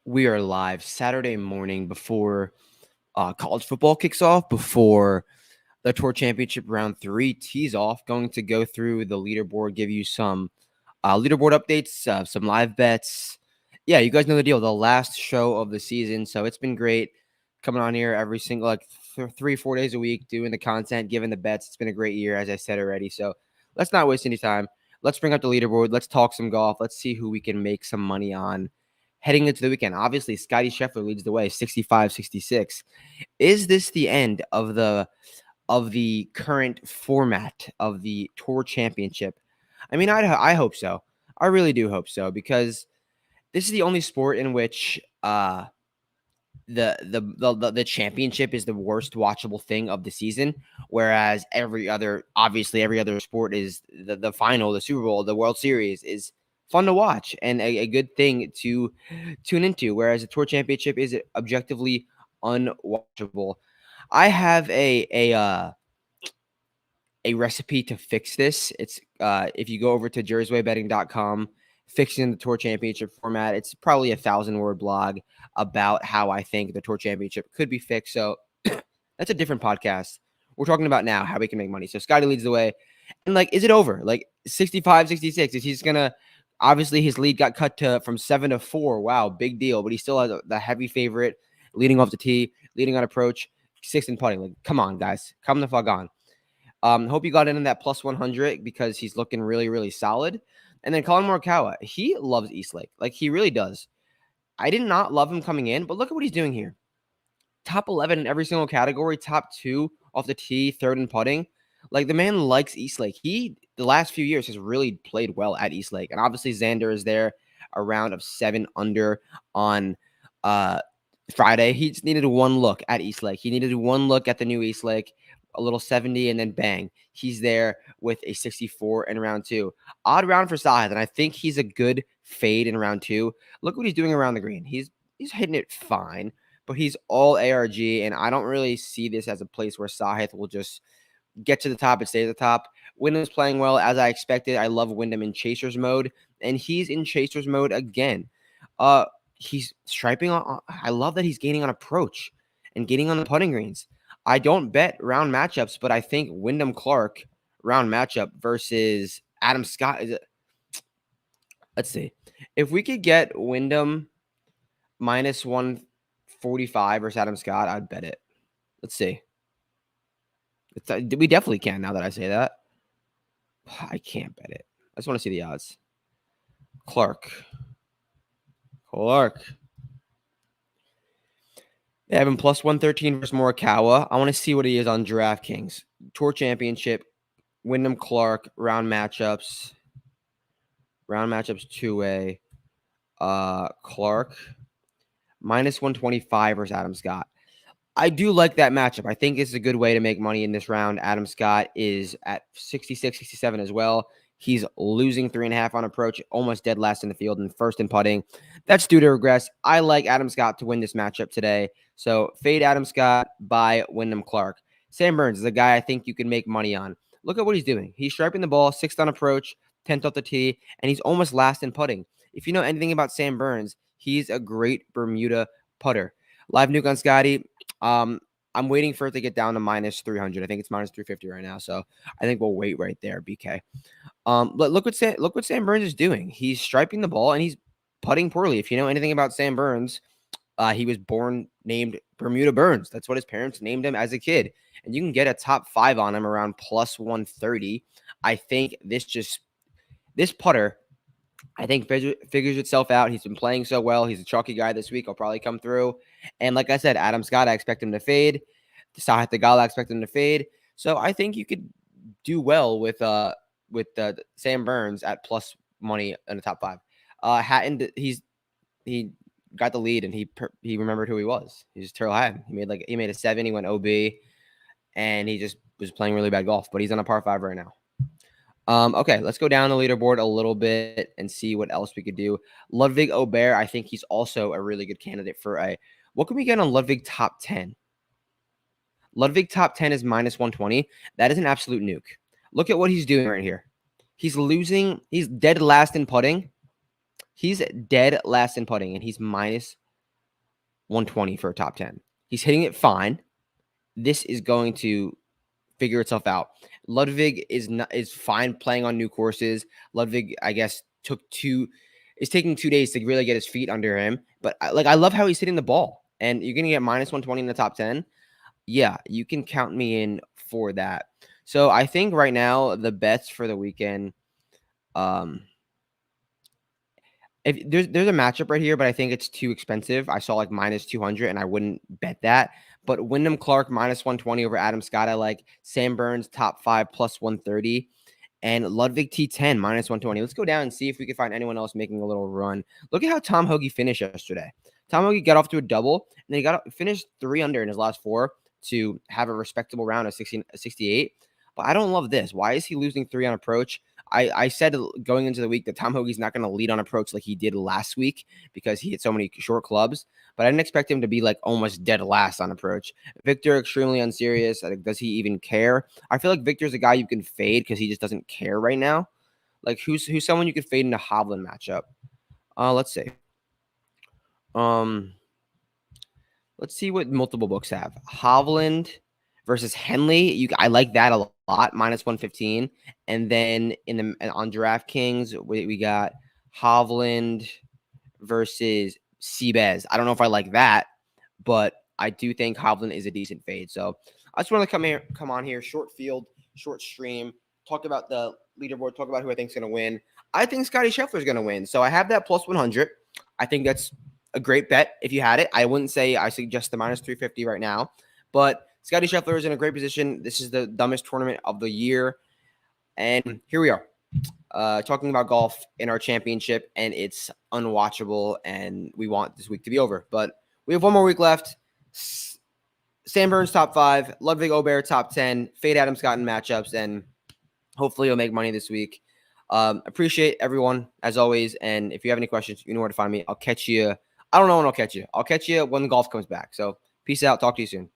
We are live Saturday morning before college football kicks off, before the Tour Championship Round 3 tees off. Going to go through the leaderboard, give you some leaderboard updates, some live bets. Yeah, you guys know the deal. The last show of the season, so it's been great coming on here every single 3-4 days a week, doing the content, giving the bets. It's been a great year, as I said already. So let's not waste any time. Let's bring up the leaderboard. Let's talk some golf. Let's see who we can make some money on heading into the weekend. Obviously, Scotty Scheffler leads the way, 65-66. Is this the end of the current format of the Tour Championship? I mean, I hope so. I really do hope so, because this is the only sport in which the championship is the worst watchable thing of the season, whereas every other sport is the final, the Super Bowl, the World Series is fun to watch and a good thing to tune into, whereas the Tour Championship is objectively unwatchable. I have a recipe to fix this. It's if you go over to jerswaybetting.com, fixing the Tour Championship format, it's probably a 1,000-word blog about how I think the Tour Championship could be fixed. So that's a different podcast. We're talking about now how we can make money. So Scotty leads the way. And is it over? 65-66. Is he just gonna, obviously his lead got cut from 7 to 4. Wow, big deal. But he still has the heavy favorite leading off the tee, leading on approach, 6th in putting. Come on, guys. Come the fuck on. Hope you got in that plus 100 because he's looking really, really solid. And then Colin Morikawa, he loves Eastlake. He really does. I did not love him coming in, but look at what he's doing here. Top 11 in every single category, top 2 off the tee, 3rd in putting. The man likes Eastlake. He, the last few years, has really played well at Eastlake. And obviously Xander is there, a round of 7 under on Friday. He just needed one look at Eastlake. He needed one look at the new Eastlake, a little 70, and then bang, he's there with a 64 in round 2. Odd round for Sahith, and I think he's a good fade in round 2. Look what he's doing around the green. He's hitting it fine, but he's all ARG, and I don't really see this as a place where Sahith will just get to the top and stay at the top. Wyndham's playing well, as I expected. I love Wyndham in chasers mode, and he's in chasers mode again. He's striping on. I love that he's gaining on approach and gaining on the putting greens. I don't bet round matchups, but I think Wyndham Clark round matchup versus Adam Scott is. Let's see. If we could get Wyndham minus 145 versus Adam Scott, I'd bet it. Let's see. We definitely can now that I say that. I can't bet it. I just want to see the odds. Clark. They have him plus 113 versus Morikawa. I want to see what he is on DraftKings. Tour Championship, Wyndham Clark, round matchups. Round matchups 2-way. Clark, minus 125 versus Adam Scott. I do like that matchup. I think it's a good way to make money in this round. Adam Scott is at 66, 67 as well. He's losing 3.5 on approach, almost dead last in the field, and 1st in putting. That's due to regress. I like Adam Scott to win this matchup today. So fade Adam Scott by Wyndham Clark. Sam Burns is a guy I think you can make money on. Look at what he's doing. He's striping the ball, 6th on approach, 10th off the tee, and he's almost last in putting. If you know anything about Sam Burns, he's a great Bermuda putter. Live nuke on Scotty. I'm waiting for it to get down to minus 300. I think it's minus 350 right now. So I think we'll wait right there, BK. But look what Sam Burns is doing. He's striping the ball and he's putting poorly. If you know anything about Sam Burns, he was born named Bermuda Burns. That's what his parents named him as a kid. And you can get a top 5 on him around plus 130. I think this putter, I think figures itself out. He's been playing so well. He's a chalky guy this week. He'll probably come through. And like I said, Adam Scott, I expect him to fade. Sahith Theegala, I expect him to fade. So I think you could do well with Sam Burns at plus money in the top 5. Hatton, he got the lead and he remembered who he was. He's Terrell Hatton. He made a 7. He went OB, and he just was playing really bad golf. But he's on a par 5 right now. Okay, let's go down the leaderboard a little bit and see what else we could do. Ludwig Aubert, I think he's also a really good candidate for what can we get on Ludwig top 10? Ludwig top 10 is minus 120. That is an absolute nuke. Look at what he's doing right here. He's dead last in putting. And he's minus 120 for a top 10. He's hitting it fine. This is going to figure itself out. Ludwig is fine playing on new courses. Ludwig, I guess, is taking 2 days to really get his feet under him. But I love how he's hitting the ball. And you're going to get minus 120 in the top 10. Yeah, you can count me in for that. So I think right now the bets for the weekend, if there's a matchup right here, but I think it's too expensive. I saw like minus 200, and I wouldn't bet that. But Wyndham Clark minus 120 over Adam Scott. I like Sam Burns top 5 plus 130, and Ludwig T10 minus 120. Let's go down and see if we can find anyone else making a little run. Look at how Tom Hoagie finished yesterday. Tom Hoagie got off to a double, and then he finished 3 under in his last 4 to have a respectable round of 68. But I don't love this. Why is he losing 3 on approach? I said going into the week that Tom Hoagie's not going to lead on approach like he did last week because he hit so many short clubs, but I didn't expect him to be like almost dead last on approach. Victor, extremely unserious. Does he even care? I feel like Victor's a guy you can fade because he just doesn't care right now. Like who's someone you could fade in a Hovland matchup? Let's see. Let's see what multiple books have. Hovland versus Henley. I like that a lot, minus 115. And then on DraftKings, we got Hovland versus Seabez. I don't know if I like that, but I do think Hovland is a decent fade. So I just want to come on here, short field, short stream, talk about the leaderboard, talk about who I think is going to win. I think Scotty Scheffler is going to win. So I have that plus 100. I think that's a great bet if you had it. I wouldn't say I suggest the minus 350 right now, but Scotty Scheffler is in a great position. This is the dumbest tournament of the year. And here we are talking about golf in our championship, and it's unwatchable, and we want this week to be over. But we have one more week left. Sam Burns top 5, Ludwig Aubert top 10, fade Adam Scott in matchups, and hopefully you'll make money this week. Appreciate everyone, as always, and if you have any questions, you know where to find me. I'll catch you. I don't know when I'll catch you. I'll catch you when golf comes back. So peace out. Talk to you soon.